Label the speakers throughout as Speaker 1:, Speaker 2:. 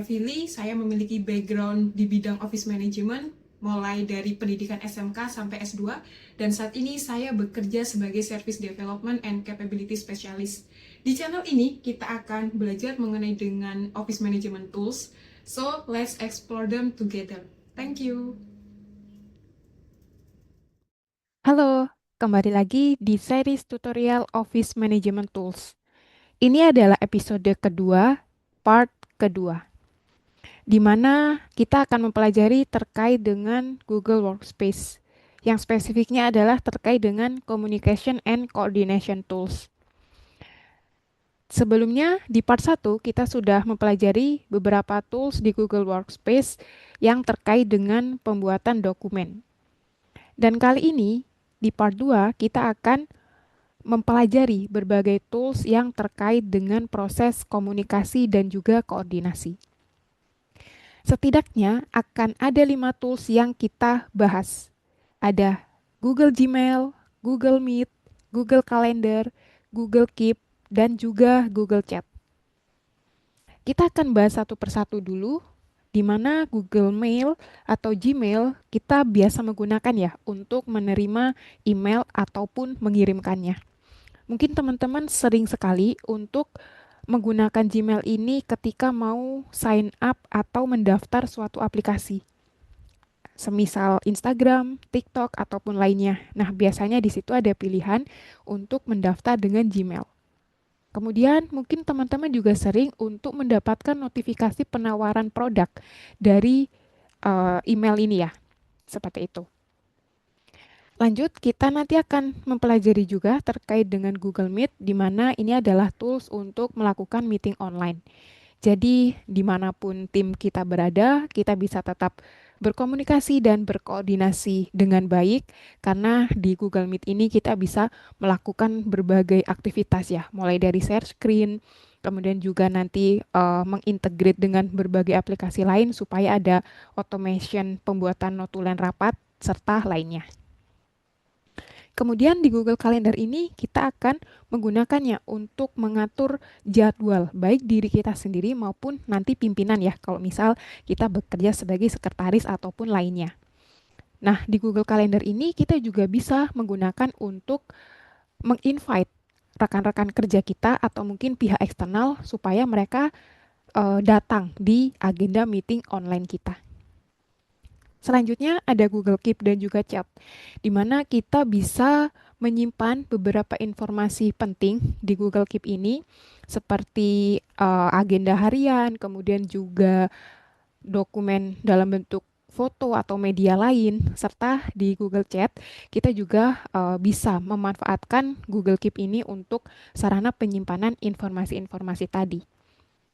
Speaker 1: Fili, saya memiliki background di bidang office management, mulai dari pendidikan SMK sampai S2, dan saat ini saya bekerja sebagai Service Development and Capability Specialist. Di channel ini, kita akan belajar mengenai dengan office management tools, so let's explore them together. Thank you.
Speaker 2: Halo, kembali lagi di series tutorial Office Management Tools. Ini adalah episode kedua, part kedua, di mana kita akan mempelajari terkait dengan Google Workspace. Yang spesifiknya adalah terkait dengan Communication and Coordination Tools. Sebelumnya, di part 1, kita sudah mempelajari beberapa tools di Google Workspace yang terkait dengan pembuatan dokumen. Dan kali ini, di part 2, kita akan mempelajari berbagai tools yang terkait dengan proses komunikasi dan juga koordinasi. Setidaknya akan ada 5 tools yang kita bahas. Ada Google Gmail, Google Meet, Google Calendar, Google Keep, dan juga Google Chat. Kita akan bahas satu persatu dulu, di mana Google Mail atau Gmail kita biasa menggunakan ya untuk menerima email ataupun mengirimkannya. Mungkin teman-teman sering sekali untuk menggunakan Gmail ini ketika mau sign up atau mendaftar suatu aplikasi. Semisal Instagram, TikTok, ataupun lainnya. Nah, biasanya di situ ada pilihan untuk mendaftar dengan Gmail. Kemudian, mungkin teman-teman juga sering untuk mendapatkan notifikasi penawaran produk dari email ini ya, seperti itu. Lanjut, kita nanti akan mempelajari juga terkait dengan Google Meet, di mana ini adalah tools untuk melakukan meeting online. Jadi, dimanapun tim kita berada, kita bisa tetap berkomunikasi dan berkoordinasi dengan baik, karena di Google Meet ini kita bisa melakukan berbagai aktivitas ya, mulai dari share screen, kemudian juga nanti mengintegrate dengan berbagai aplikasi lain supaya ada automation pembuatan notulen rapat, serta lainnya. Kemudian di Google Calendar ini kita akan menggunakannya untuk mengatur jadwal baik diri kita sendiri maupun nanti pimpinan ya kalau misal kita bekerja sebagai sekretaris ataupun lainnya. Nah, di Google Calendar ini kita juga bisa menggunakan untuk menginvite rekan-rekan kerja kita atau mungkin pihak eksternal supaya mereka datang di agenda meeting online kita. Selanjutnya ada Google Keep dan juga Chat, di mana kita bisa menyimpan beberapa informasi penting di Google Keep ini, seperti agenda harian, kemudian juga dokumen dalam bentuk foto atau media lain, serta di Google Chat, kita juga bisa memanfaatkan Google Keep ini untuk sarana penyimpanan informasi-informasi tadi.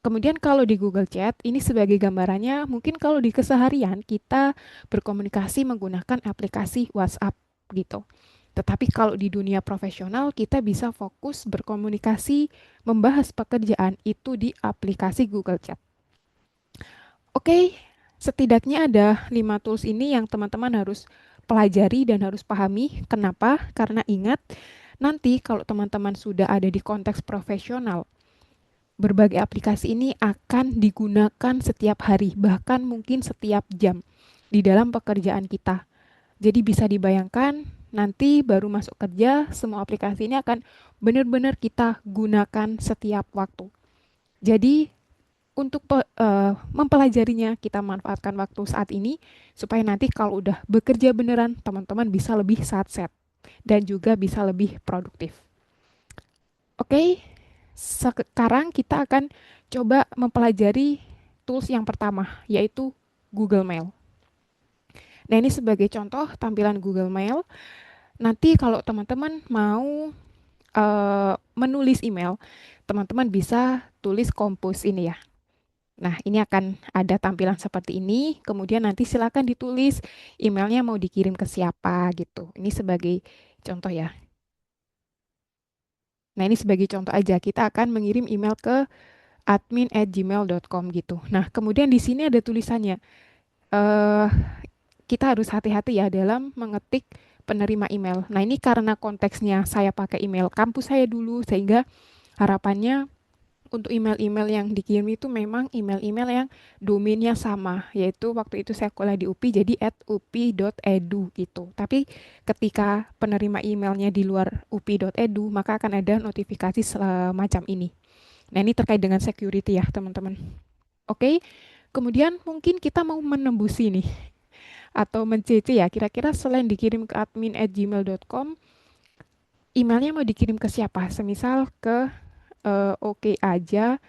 Speaker 2: Kemudian kalau di Google Chat, ini sebagai gambarannya, mungkin kalau di keseharian kita berkomunikasi menggunakan aplikasi WhatsApp gitu. Tetapi kalau di dunia profesional, kita bisa fokus berkomunikasi, membahas pekerjaan itu di aplikasi Google Chat. Oke, setidaknya ada 5 tools ini yang teman-teman harus pelajari dan harus pahami. Kenapa? Karena ingat, nanti kalau teman-teman sudah ada di konteks profesional, berbagai aplikasi ini akan digunakan setiap hari, bahkan mungkin setiap jam di dalam pekerjaan kita. Jadi bisa dibayangkan nanti baru masuk kerja, semua aplikasi ini akan benar-benar kita gunakan setiap waktu. Jadi untuk mempelajarinya, kita manfaatkan waktu saat ini supaya nanti kalau udah bekerja beneran, teman-teman bisa lebih satset dan juga bisa lebih produktif. Oke, sekarang kita akan coba mempelajari tools yang pertama, yaitu Google Mail. Nah, ini sebagai contoh tampilan Google Mail. Nanti kalau teman-teman mau menulis email, teman-teman bisa tulis compose ini ya. Nah, ini akan ada tampilan seperti ini. Kemudian nanti silakan ditulis emailnya mau dikirim ke siapa gitu. Ini sebagai contoh ya. Nah, ini sebagai contoh aja. Kita akan mengirim email ke admin@gmail.com gitu. Nah, kemudian di sini ada tulisannya. Eh, kita harus hati-hati ya dalam mengetik penerima email. Nah, ini karena konteksnya saya pakai email kampus saya dulu, sehingga harapannya untuk email-email yang dikirim itu memang email-email yang domainnya sama, yaitu waktu itu saya kuliah di UPI jadi @upi.edu gitu. Tapi ketika penerima emailnya di luar upi.edu, maka akan ada notifikasi semacam ini. Nah, ini terkait dengan security ya, teman-teman. Oke, kemudian mungkin kita mau menembusi nih, atau men-CC ya, kira-kira selain dikirim ke admin@gmail.com, emailnya mau dikirim ke siapa? Semisal ke oke aja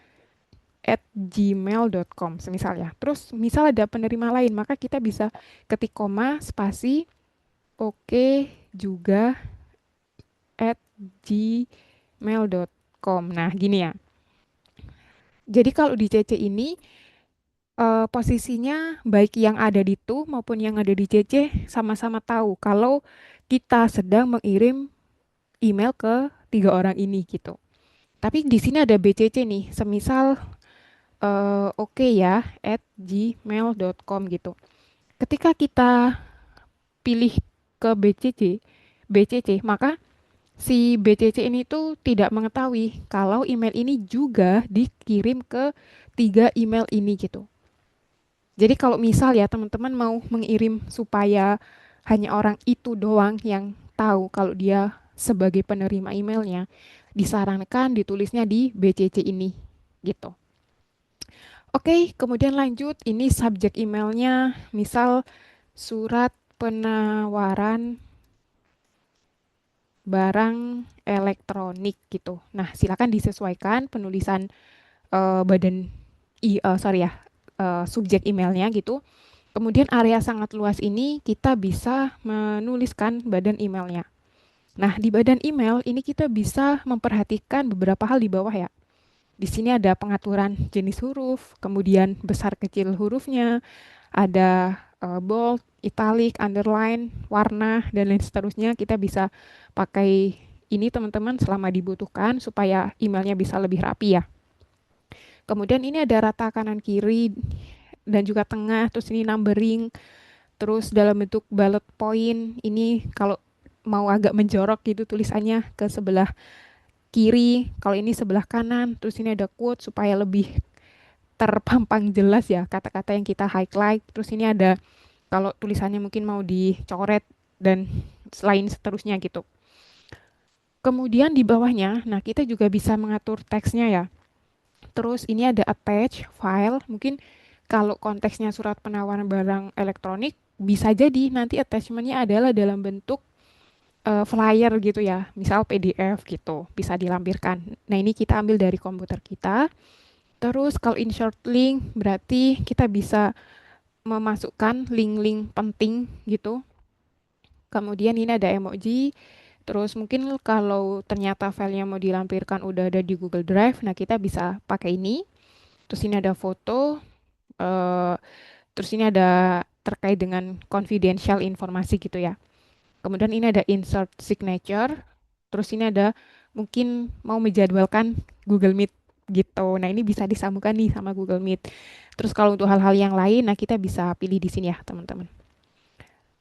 Speaker 2: @gmail.com semisal ya. Terus misal ada penerima lain, maka kita bisa ketik koma spasi oke juga @gmail.com. Nah, gini ya. Jadi kalau di CC ini posisinya baik yang ada di tu maupun yang ada di CC sama-sama tahu kalau kita sedang mengirim email ke tiga orang ini gitu. Tapi di sini ada BCC nih, semisal oke ya @gmail.com gitu. Ketika kita pilih ke BCC, maka si BCC ini tuh tidak mengetahui kalau email ini juga dikirim ke tiga email ini gitu. Jadi kalau misal ya teman-teman mau mengirim supaya hanya orang itu doang yang tahu kalau dia sebagai penerima emailnya, disarankan ditulisnya di BCC ini gitu. Oke, kemudian lanjut, ini subjek emailnya, misal surat penawaran barang elektronik gitu. Nah, silakan disesuaikan penulisan badan, subjek emailnya gitu. Kemudian area sangat luas ini kita bisa menuliskan badan emailnya. Nah, di badan email ini kita bisa memperhatikan beberapa hal di bawah ya. Di sini ada pengaturan jenis huruf, kemudian besar kecil hurufnya, ada bold, italic, underline, warna, dan lain seterusnya. Kita bisa pakai ini teman-teman selama dibutuhkan supaya emailnya bisa lebih rapi ya. Kemudian ini ada rata kanan kiri dan juga tengah, terus ini numbering, terus dalam bentuk bullet point. Ini kalau mau agak menjorok gitu tulisannya ke sebelah kiri, kalau ini sebelah kanan, terus ini ada quote supaya lebih terpampang jelas ya kata-kata yang kita highlight. Terus ini ada kalau tulisannya mungkin mau dicoret dan lain seterusnya gitu. Kemudian di bawahnya, nah kita juga bisa mengatur teksnya ya. Terus ini ada attach file, mungkin kalau konteksnya surat penawaran barang elektronik, bisa jadi nanti attachmentnya adalah dalam bentuk flyer gitu ya, misal PDF gitu, bisa dilampirkan. Nah ini kita ambil dari komputer kita. Terus kalau insert link, berarti kita bisa memasukkan link-link penting gitu. Kemudian ini ada emoji. Terus mungkin kalau ternyata filenya mau dilampirkan udah ada di Google Drive, nah kita bisa pakai ini. Terus ini ada foto. eh, terus ini ada terkait dengan confidential informasi gitu ya. Kemudian ini ada insert signature. Terus ini ada mungkin mau menjadwalkan Google Meet gitu. Nah, ini bisa disambungkan nih sama Google Meet. Terus kalau untuk hal-hal yang lain, nah kita bisa pilih di sini ya, teman-teman.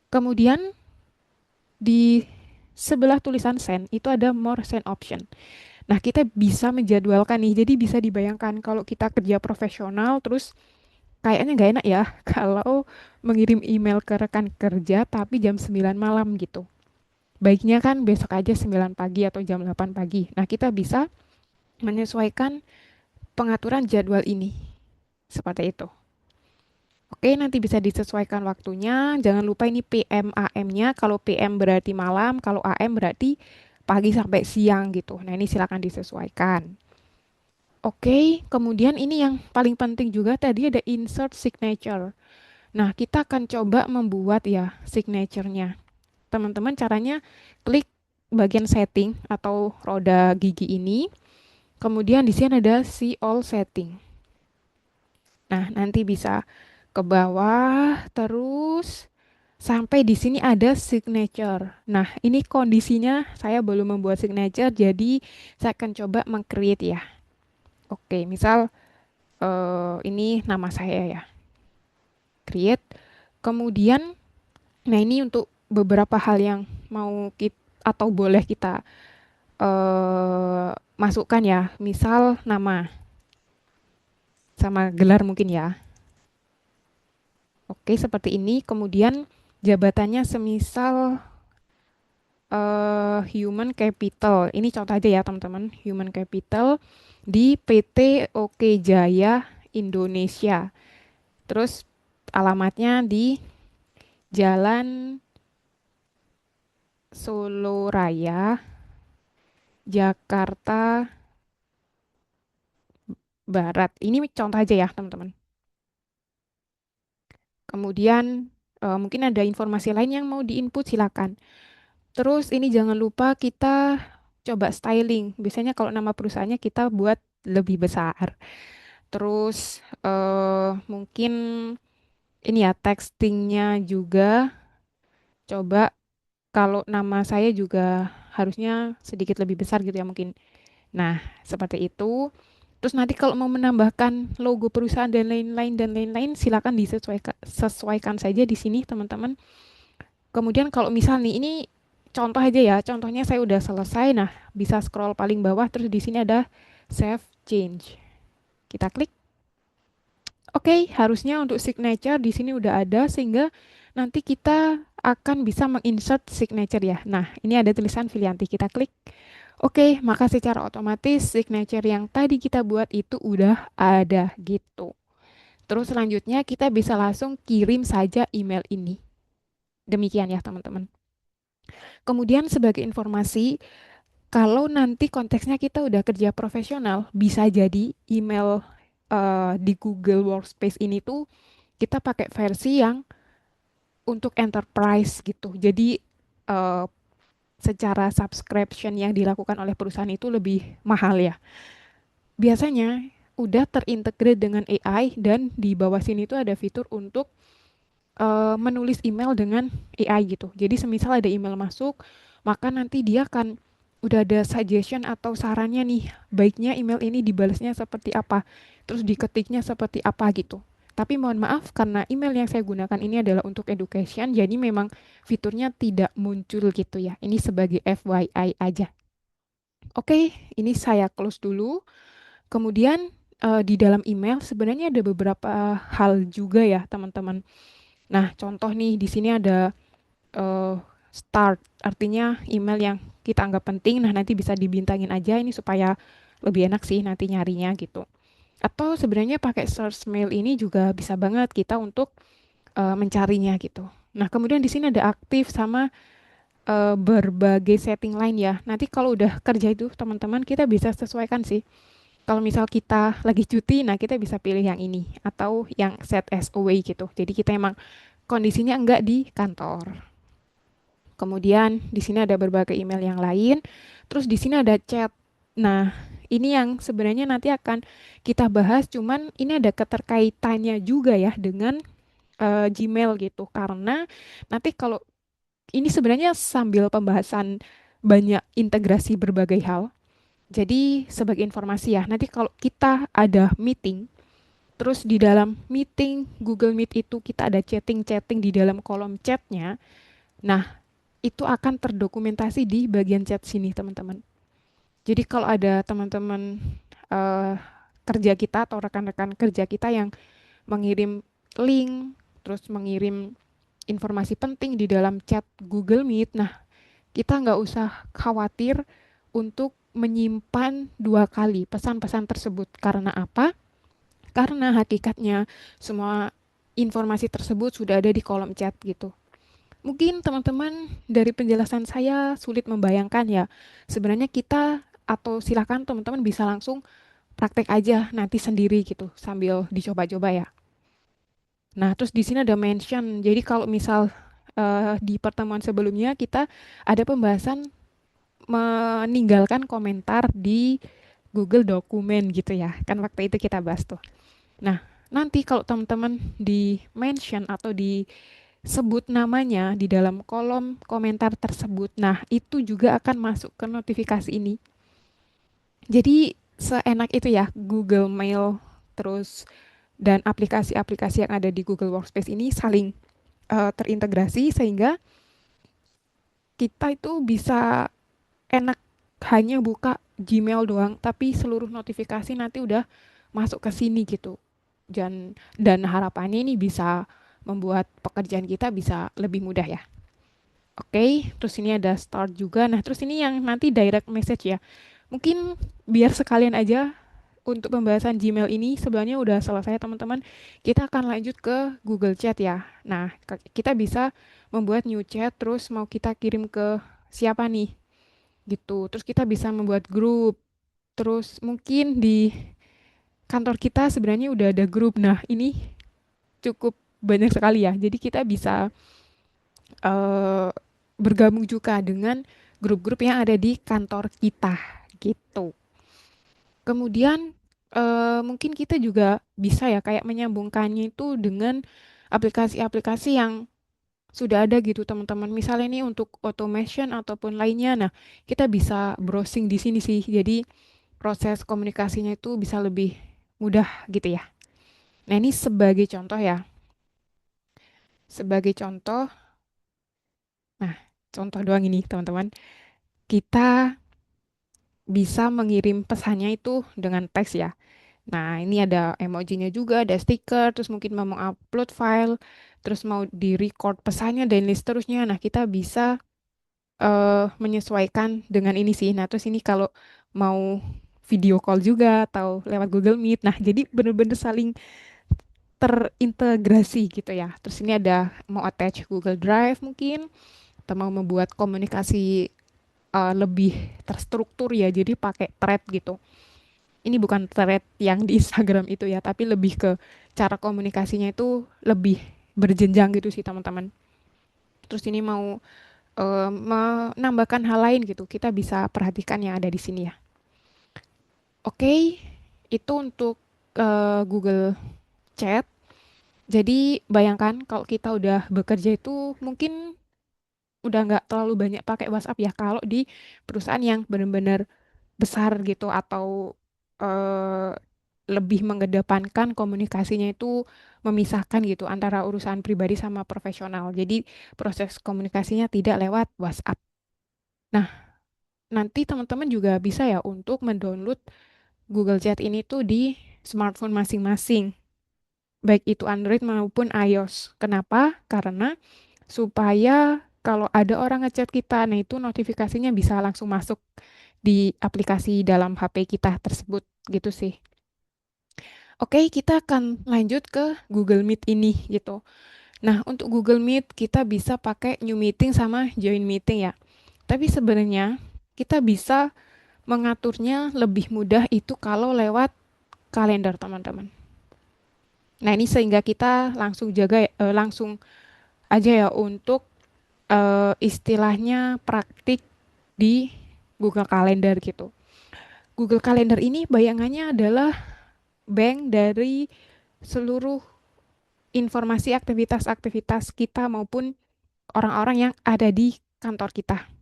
Speaker 2: Kemudian di sebelah tulisan send itu ada more send option. Nah, kita bisa menjadwalkan nih. Jadi bisa dibayangkan kalau kita kerja profesional terus kayaknya nggak enak ya kalau mengirim email ke rekan kerja tapi jam 9 malam gitu. Baiknya kan besok aja 9 pagi atau jam 8 pagi. Nah, kita bisa menyesuaikan pengaturan jadwal ini. Seperti itu. Oke, nanti bisa disesuaikan waktunya. Jangan lupa ini PM AM-nya. Kalau PM berarti malam, kalau AM berarti pagi sampai siang gitu. Nah, ini silakan disesuaikan. Oke, kemudian ini yang paling penting juga tadi ada insert signature. Nah, kita akan coba membuat ya signature-nya. Teman-teman caranya klik bagian setting atau roda gigi ini. Kemudian di sini ada see all setting. Nah, nanti bisa ke bawah terus sampai di sini ada signature. Nah, ini kondisinya saya belum membuat signature, jadi saya akan coba meng-create ya. Oke, misal ini nama saya ya. Create. Kemudian, nah ini untuk beberapa hal yang mau kita atau boleh kita masukkan ya. Misal nama. sama gelar mungkin ya. Oke, seperti ini. Kemudian jabatannya semisal human capital. Ini contoh aja ya teman-teman. Human capital di PT Oke Jaya Indonesia. Terus alamatnya di Jalan Solo Raya, Jakarta Barat. Ini contoh aja ya teman-teman. Kemudian mungkin ada informasi lain yang mau diinput silakan. Terus ini jangan lupa kita coba styling. Biasanya kalau nama perusahaannya kita buat lebih besar. Terus mungkin ini ya textingnya juga coba kalau nama saya juga harusnya sedikit lebih besar gitu ya mungkin. Nah, seperti itu. Terus nanti kalau mau menambahkan logo perusahaan dan lain-lain silakan sesuaikan saja di sini teman-teman. Kemudian kalau misal nih ini contoh aja ya, contohnya saya udah selesai. Nah, bisa scroll paling bawah terus di sini ada save change. Kita klik. Oke, harusnya untuk signature di sini udah ada sehingga nanti kita akan bisa menginsert signature ya. Nah, ini ada tulisan Filianti. Kita klik. Oke, maka secara otomatis signature yang tadi kita buat itu udah ada gitu. Terus selanjutnya kita bisa langsung kirim saja email ini. Demikian ya teman-teman. Kemudian sebagai informasi, kalau nanti konteksnya kita udah kerja profesional, bisa jadi email di Google Workspace ini tuh kita pakai versi yang untuk enterprise gitu. Jadi eh, secara subscription yang dilakukan oleh perusahaan itu lebih mahal ya. Biasanya udah terintegrate dengan AI dan di bawah sini tuh ada fitur untuk menulis email dengan AI gitu. Jadi semisal ada email masuk, maka nanti dia akan udah ada suggestion atau sarannya nih, baiknya email ini dibalasnya seperti apa, terus diketiknya seperti apa gitu. Tapi mohon maaf karena email yang saya gunakan ini adalah untuk education, jadi memang fiturnya tidak muncul gitu ya. Ini sebagai FYI aja. Oke, ini saya close dulu. Kemudian di dalam email sebenarnya ada beberapa hal juga ya teman-teman. Nah, contoh nih di sini ada eh, start, artinya email yang kita anggap penting. Nah, nanti bisa dibintangin aja ini supaya lebih enak sih nanti nyarinya gitu. Atau sebenarnya pakai search mail ini juga bisa banget kita untuk mencarinya gitu. Nah, kemudian di sini ada aktif sama berbagai setting lain ya. Nanti kalau udah kerja itu teman-teman kita bisa sesuaikan sih. Kalau misal kita lagi cuti, nah kita bisa pilih yang ini atau yang set as away gitu. Jadi kita emang kondisinya enggak di kantor. Kemudian di sini ada berbagai email yang lain. Terus di sini ada chat. Nah, ini yang sebenarnya nanti akan kita bahas, cuman ini ada keterkaitannya juga ya dengan Gmail gitu. Karena nanti kalau ini sebenarnya sambil pembahasan banyak integrasi berbagai hal. Jadi sebagai informasi ya, nanti kalau kita ada meeting, terus di dalam meeting Google Meet itu kita ada chatting-chatting di dalam kolom chatnya. Nah, itu akan terdokumentasi di bagian chat sini, teman-teman. Jadi kalau ada teman-teman eh, kerja kita atau rekan-rekan kerja kita yang mengirim link, terus mengirim informasi penting di dalam chat Google Meet, nah kita nggak usah khawatir untuk menyimpan dua kali pesan-pesan tersebut. Karena apa? Karena hakikatnya semua informasi tersebut sudah ada di kolom chat gitu. Mungkin teman-teman dari penjelasan saya sulit membayangkan ya. Sebenarnya kita atau silakan teman-teman bisa langsung praktek aja nanti sendiri gitu sambil dicoba-coba ya. Nah, terus di sini ada mention. Jadi kalau misal di pertemuan sebelumnya kita ada pembahasan meninggalkan komentar di Google Dokumen gitu ya. Kan waktu itu kita bahas tuh. Nah, nanti kalau teman-teman di mention atau disebut namanya di dalam kolom komentar tersebut, nah itu juga akan masuk ke notifikasi ini. Jadi seenak itu ya Google Mail terus dan aplikasi-aplikasi yang ada di Google Workspace ini saling terintegrasi sehingga kita itu bisa enak hanya buka Gmail doang, tapi seluruh notifikasi nanti udah masuk ke sini gitu. dan harapannya ini bisa membuat pekerjaan kita bisa lebih mudah ya. Oke, terus ini ada start juga. Nah, terus ini yang nanti direct message ya. Mungkin biar sekalian aja untuk pembahasan Gmail ini sebenarnya udah selesai teman-teman. Kita akan lanjut ke Google Chat ya. Nah, kita bisa membuat new chat terus mau kita kirim ke siapa nih gitu. Terus kita bisa membuat grup. Terus mungkin di kantor kita sebenarnya udah ada grup. Nah, ini cukup banyak sekali ya. Jadi kita bisa eh, bergabung juga dengan grup-grup yang ada di kantor kita gitu. Kemudian mungkin kita juga bisa ya kayak menyambungkannya itu dengan aplikasi-aplikasi yang sudah ada gitu teman-teman. Misalnya ini untuk automation ataupun lainnya. Nah, kita bisa browsing di sini sih. Jadi proses komunikasinya itu bisa lebih mudah gitu ya. Nah, ini sebagai contoh ya. Sebagai contoh, nah, contoh doang ini teman-teman. Kita bisa mengirim pesannya itu dengan teks ya. Nah, ini ada emojinya juga, ada stiker, terus mungkin mau upload file, terus mau di-record pesannya dan lain seterusnya. Nah, kita bisa menyesuaikan dengan ini sih. Nah, terus ini kalau mau video call juga atau lewat Google Meet. Nah, jadi bener-bener saling terintegrasi gitu ya. Terus ini ada mau attach Google Drive mungkin, atau mau membuat komunikasi lebih terstruktur ya, jadi pakai thread gitu. Ini bukan thread yang di Instagram itu ya, tapi lebih ke cara komunikasinya itu lebih berjenjang gitu sih teman-teman. Terus ini mau menambahkan hal lain gitu, kita bisa perhatikan yang ada di sini ya. Oke, itu untuk Google Chat. Jadi bayangkan kalau kita udah bekerja itu mungkin udah nggak terlalu banyak pakai WhatsApp ya kalau di perusahaan yang benar-benar besar gitu atau eh, lebih mengedepankan komunikasinya itu memisahkan gitu antara urusan pribadi sama profesional. Jadi proses komunikasinya tidak lewat WhatsApp. Nah, nanti teman-teman juga bisa ya untuk mendownload Google Chat ini tuh di smartphone masing-masing, baik itu Android maupun iOS. Kenapa? Karena supaya kalau ada orang ngechat kita, nah itu notifikasinya bisa langsung masuk di aplikasi dalam HP kita tersebut gitu sih. Oke, kita akan lanjut ke Google Meet ini gitu. Nah, untuk Google Meet kita bisa pakai New Meeting sama Join Meeting ya. Tapi sebenarnya kita bisa mengaturnya lebih mudah itu kalau lewat kalender teman-teman. Nah, ini sehingga kita langsung langsung aja ya untuk istilahnya praktik di Google Calendar gitu. Google Calendar ini bayangannya adalah bank dari seluruh informasi aktivitas-aktivitas kita maupun orang-orang yang ada di kantor kita.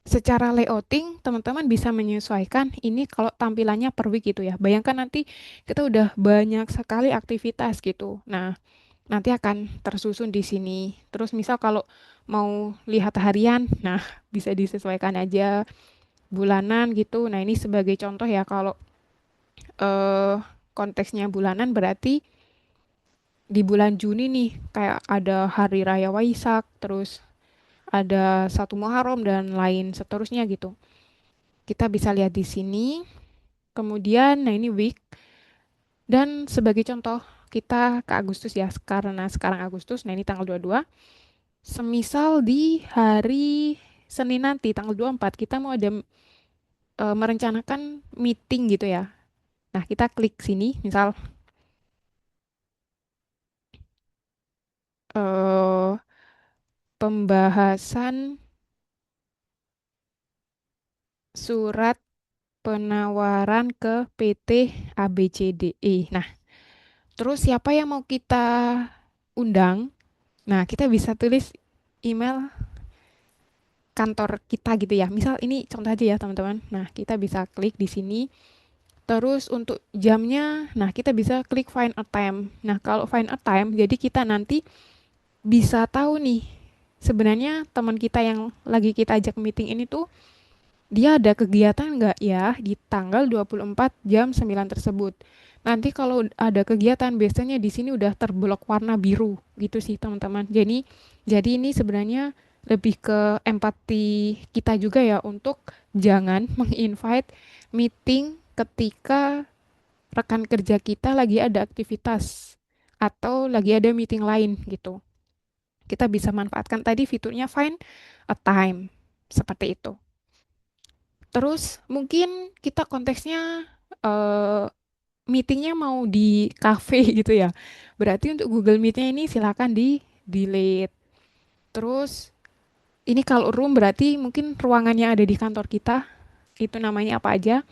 Speaker 2: Secara layouting, teman-teman bisa menyesuaikan ini kalau tampilannya per week gitu ya. Bayangkan nanti kita udah banyak sekali aktivitas gitu. Nah, nanti akan tersusun di sini. Terus misal kalau mau lihat harian, nah bisa disesuaikan aja bulanan gitu. Nah, ini sebagai contoh ya kalau eh, konteksnya bulanan berarti di bulan Juni nih kayak ada Hari Raya Waisak, terus ada satu Muharram dan lain seterusnya gitu. Kita bisa lihat di sini. Kemudian, nah ini week. Dan sebagai contoh, kita ke Agustus ya, karena sekarang Agustus, nah ini tanggal 22. Semisal di hari Senin nanti, tanggal 24, kita mau ada merencanakan meeting gitu ya. Nah, kita klik sini, misal eh, pembahasan surat penawaran ke PT ABCDE. Nah, terus siapa yang mau kita undang? Nah, kita bisa tulis email kantor kita gitu ya. Misal ini contoh aja ya, teman-teman. Nah, kita bisa klik di sini. Terus untuk jamnya, nah kita bisa klik find a time. Nah, kalau find a time, jadi kita nanti bisa tahu nih sebenarnya teman kita yang lagi kita ajak meeting ini tuh dia ada kegiatan nggak ya di tanggal 24 jam 9 tersebut. Nanti kalau ada kegiatan, biasanya di sini udah terblok warna biru gitu sih teman-teman. Jadi ini sebenarnya lebih ke empati kita juga ya untuk jangan menginvite meeting ketika rekan kerja kita lagi ada aktivitas atau lagi ada meeting lain gitu. Kita bisa manfaatkan tadi fiturnya find a time seperti itu. Terus mungkin kita konteksnya eh, meetingnya mau di cafe gitu ya. Berarti untuk Google Meet-nya ini silakan di delete. Terus ini kalau room berarti mungkin ruangannya ada di kantor kita. Itu namanya apa aja.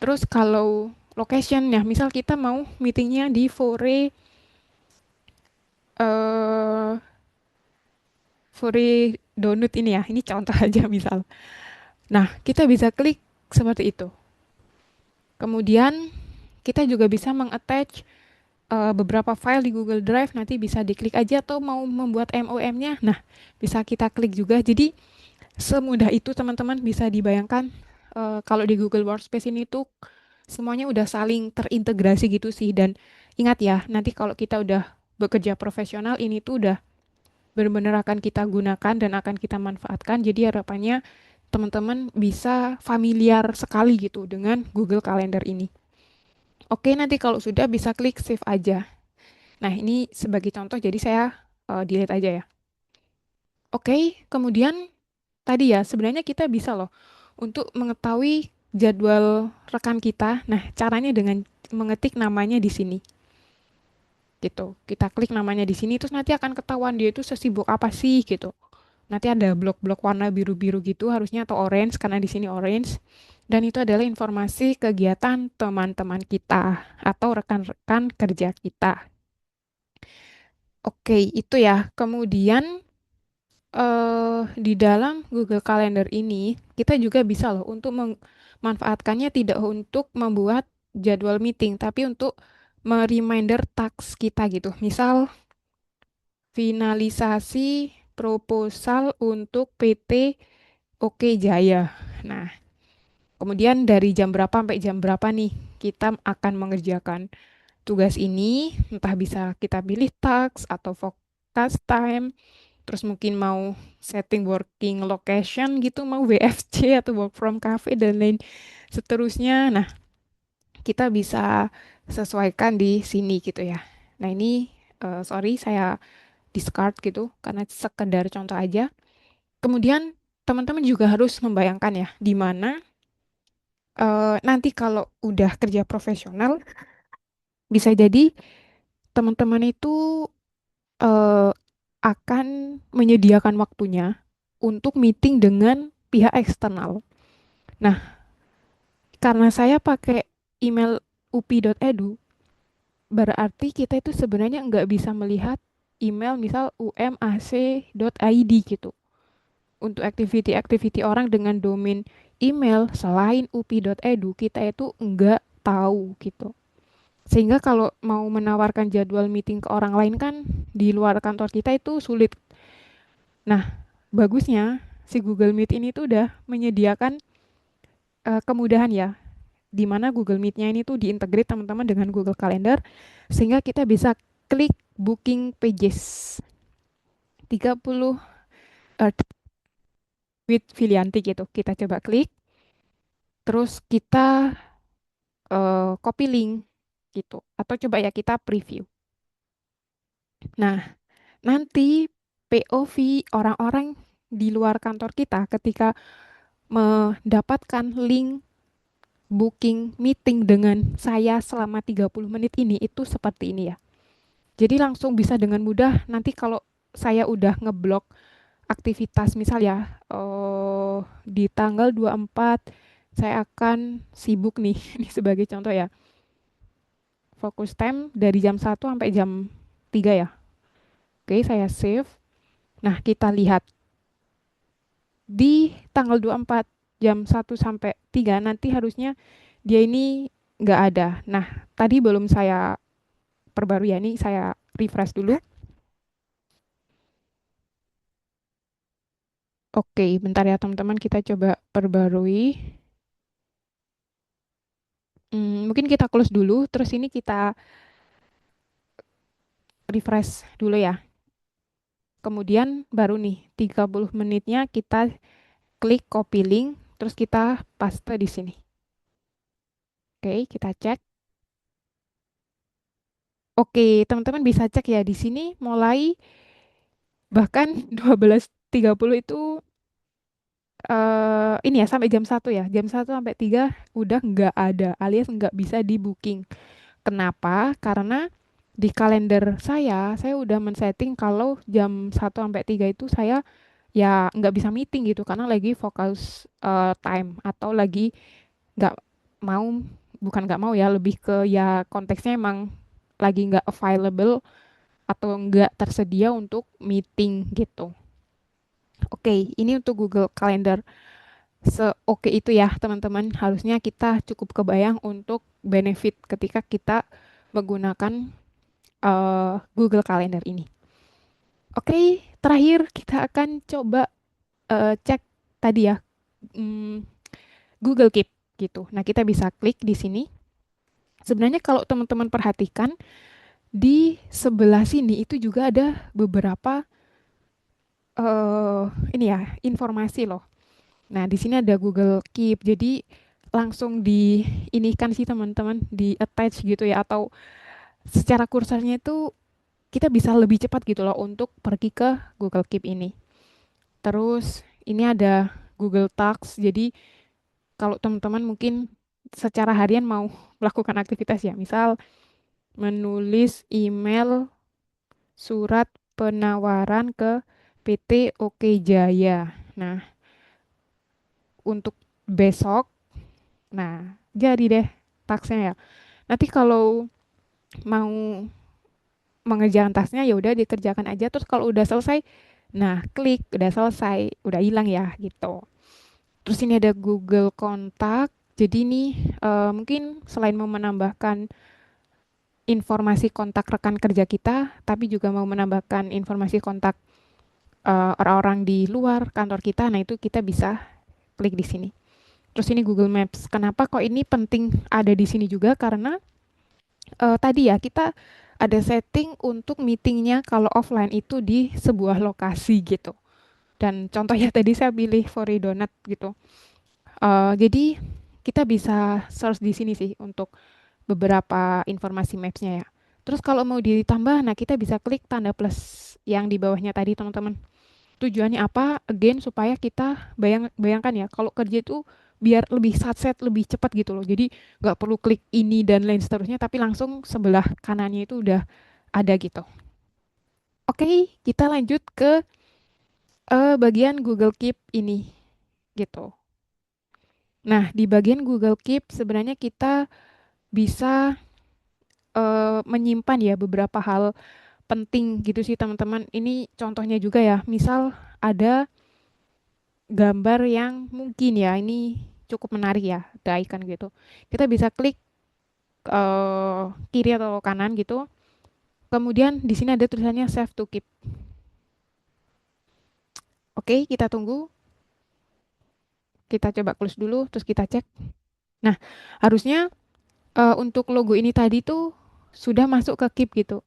Speaker 2: Terus kalau location ya, misal kita mau meetingnya di eh Fore Donut ini ya. Ini contoh aja misal. Nah, kita bisa klik seperti itu. Kemudian kita juga bisa mengattach beberapa file di Google Drive, nanti bisa diklik aja atau mau membuat MOM-nya. Nah, bisa kita klik juga. Jadi semudah itu teman-teman bisa dibayangkan kalau di Google Workspace ini tuh semuanya udah saling terintegrasi gitu sih. Dan ingat ya, nanti kalau kita udah bekerja profesional ini tuh udah benar-benar akan kita gunakan dan akan kita manfaatkan. Jadi harapannya teman-teman bisa familiar sekali gitu dengan Google Calendar ini. Oke, nanti kalau sudah bisa klik save aja. Nah, ini sebagai contoh, jadi saya delete aja ya. Oke, kemudian tadi ya, sebenarnya kita bisa loh untuk mengetahui jadwal rekan kita. Nah, caranya dengan mengetik namanya di sini. Gitu. Kita klik namanya di sini, terus nanti akan ketahuan dia itu sesibuk apa sih gitu. Nanti ada blok-blok warna biru-biru gitu, harusnya atau orange, karena di sini orange. Dan itu adalah informasi kegiatan teman-teman kita atau rekan-rekan kerja kita. Oke, itu ya. Kemudian di dalam Google Calendar ini, kita juga bisa loh untuk memanfaatkannya tidak untuk membuat jadwal meeting, tapi untuk mereminder task kita gitu. Misal, finalisasi proposal untuk PT Oke Jaya. Nah, kemudian dari jam berapa sampai jam berapa nih kita akan mengerjakan tugas ini, entah bisa kita pilih task atau focus time. Terus mungkin mau setting working location gitu, mau WFC atau work from cafe dan lain seterusnya. Nah, kita bisa sesuaikan di sini gitu ya. Nah, ini sorry saya discard gitu karena sekedar contoh aja. Kemudian teman-teman juga harus membayangkan ya, di mana nanti kalau udah kerja profesional bisa jadi teman-teman itu eh, akan menyediakan waktunya untuk meeting dengan pihak eksternal. Nah, karena saya pakai email upi.edu, berarti kita itu sebenarnya nggak bisa melihat email misal umac.id gitu. Untuk activity-activity orang dengan domain email selain upi.edu, kita itu nggak tahu gitu. Sehingga kalau mau menawarkan jadwal meeting ke orang lain kan di luar kantor kita itu sulit. Nah, bagusnya si Google Meet ini tuh udah menyediakan kemudahan ya, di mana Google Meet-nya ini tuh diintegrate teman-teman dengan Google Calendar, sehingga kita bisa klik booking pages 30 with Filianti gitu. Kita coba klik, terus kita copy link gitu. Atau coba ya kita preview. Nah, nanti POV orang-orang di luar kantor kita ketika mendapatkan link booking meeting dengan saya selama 30 menit ini itu seperti ini ya. Jadi langsung bisa dengan mudah nanti kalau saya udah ngeblok aktivitas misal ya di tanggal 24 saya akan sibuk nih ini sebagai contoh ya. Fokus time dari jam 1 sampai jam 3 ya. Oke, saya save. Nah, kita lihat di tanggal 24 jam 1 sampai 3 nanti harusnya dia ini nggak ada. Nah, tadi belum saya perbarui ya, ini saya refresh dulu. Oke, bentar ya teman-teman, kita coba perbarui. Mungkin kita close dulu, terus ini kita refresh dulu ya. Kemudian baru nih 30 menitnya kita klik copy link, terus kita paste di sini. Oke, kita cek. Oke, teman-teman bisa cek ya di sini mulai bahkan 12.30 itu ini ya sampai jam 1 ya. Jam 1 sampai 3 udah nggak ada alias nggak bisa di booking. Kenapa? Karena di kalender saya udah men-setting kalau jam 1 sampai 3 itu saya ya nggak bisa meeting gitu karena lagi fokus time atau lagi nggak mau, bukan nggak mau ya, lebih ke ya konteksnya emang lagi nggak available atau nggak tersedia untuk meeting gitu. Oke, ini untuk Google Calendar. Seoke itu ya teman-teman, harusnya kita cukup kebayang untuk benefit ketika kita menggunakan Google Calendar ini. Oke, terakhir kita akan coba cek tadi ya, mm, Google Keep gitu. Nah, kita bisa klik di sini. Sebenarnya kalau teman-teman perhatikan di sebelah sini itu juga ada beberapa ini ya informasi loh. Nah, di sini ada Google Keep. Jadi langsung di ini kan sih teman-teman di attach gitu ya, atau secara kursornya itu kita bisa lebih cepat gitu loh untuk pergi ke Google Keep ini. Terus ini ada Google Tasks. Jadi kalau teman-teman mungkin secara harian mau melakukan aktivitas ya, misal menulis email surat penawaran ke PT Oke Jaya. Nah, untuk besok, nah jadi deh taksnya ya. Nanti kalau mau mengerjakan tasnya ya udah dikerjakan aja. Terus kalau udah selesai, nah klik udah selesai, udah hilang ya gitu. Terus ini ada Google Kontak. Jadi ini mungkin selain mau menambahkan informasi kontak rekan kerja kita, tapi juga mau menambahkan informasi kontak orang-orang di luar kantor kita. Nah, itu kita bisa klik di sini. Terus ini Google Maps. Kenapa kok ini penting ada di sini juga? Karena tadi ya kita ada setting untuk meetingnya kalau offline itu di sebuah lokasi gitu. Dan contohnya tadi saya pilih Fori Donut gitu. Jadi kita bisa search di sini sih untuk beberapa informasi maps-nya ya. Terus kalau mau ditambah, nah kita bisa klik tanda plus yang di bawahnya tadi teman-teman. Tujuannya apa? Again supaya kita bayangkan ya, kalau kerja itu biar lebih satset, lebih cepat gitu loh. Jadi nggak perlu klik ini dan lain seterusnya, tapi langsung sebelah kanannya itu udah ada gitu. Oke, kita lanjut ke bagian Google Keep ini gitu. Nah, di bagian Google Keep sebenarnya kita bisa menyimpan ya beberapa hal penting gitu sih teman-teman. Ini contohnya juga ya. Misal ada gambar yang mungkin ya ini cukup menarik ya, ada icon gitu. Kita bisa klik kiri atau kanan gitu. Kemudian di sini ada tulisannya Save to Keep. Oke, kita tunggu. Kita coba close dulu, terus kita cek. Nah, harusnya untuk logo ini tadi tuh sudah masuk ke Keep gitu.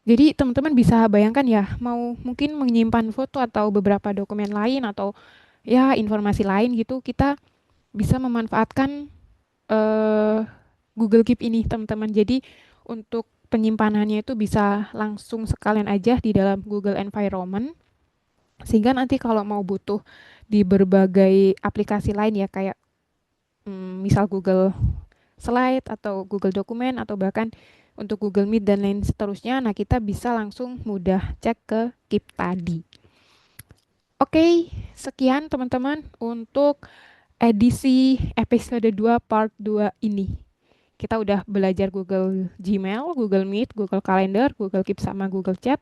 Speaker 2: Jadi teman-teman bisa bayangkan ya, mau mungkin menyimpan foto atau beberapa dokumen lain atau ya informasi lain gitu, kita bisa memanfaatkan eh, Google Keep ini teman-teman. Jadi untuk penyimpanannya itu bisa langsung sekalian aja di dalam Google Environment, sehingga nanti kalau mau butuh di berbagai aplikasi lain ya kayak misal Google Slide atau Google Dokumen atau bahkan untuk Google Meet dan lain seterusnya, nah kita bisa langsung mudah cek ke Keep tadi. Oke, sekian teman-teman untuk edisi episode 2 part 2 ini. Kita udah belajar Google Gmail, Google Meet, Google Calendar, Google Keep sama Google Chat.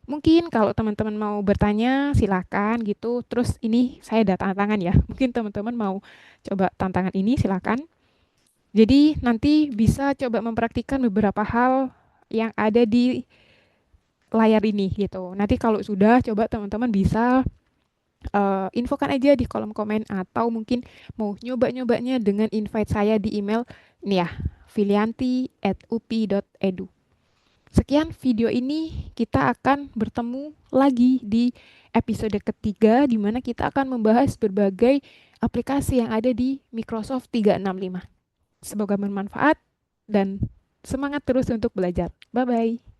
Speaker 2: Mungkin kalau teman-teman mau bertanya silakan gitu. Terus ini saya ada tantangan ya. Mungkin teman-teman mau coba tantangan ini silakan. Jadi nanti bisa coba mempraktikkan beberapa hal yang ada di layar ini gitu. Nanti kalau sudah coba teman-teman bisa infokan aja di kolom komen atau mungkin mau nyoba-nyobanya dengan invite saya di email ini ya, filianti@upi.edu. Sekian video ini, kita akan bertemu lagi di episode ketiga di mana kita akan membahas berbagai aplikasi yang ada di Microsoft 365. Semoga bermanfaat dan semangat terus untuk belajar. Bye-bye.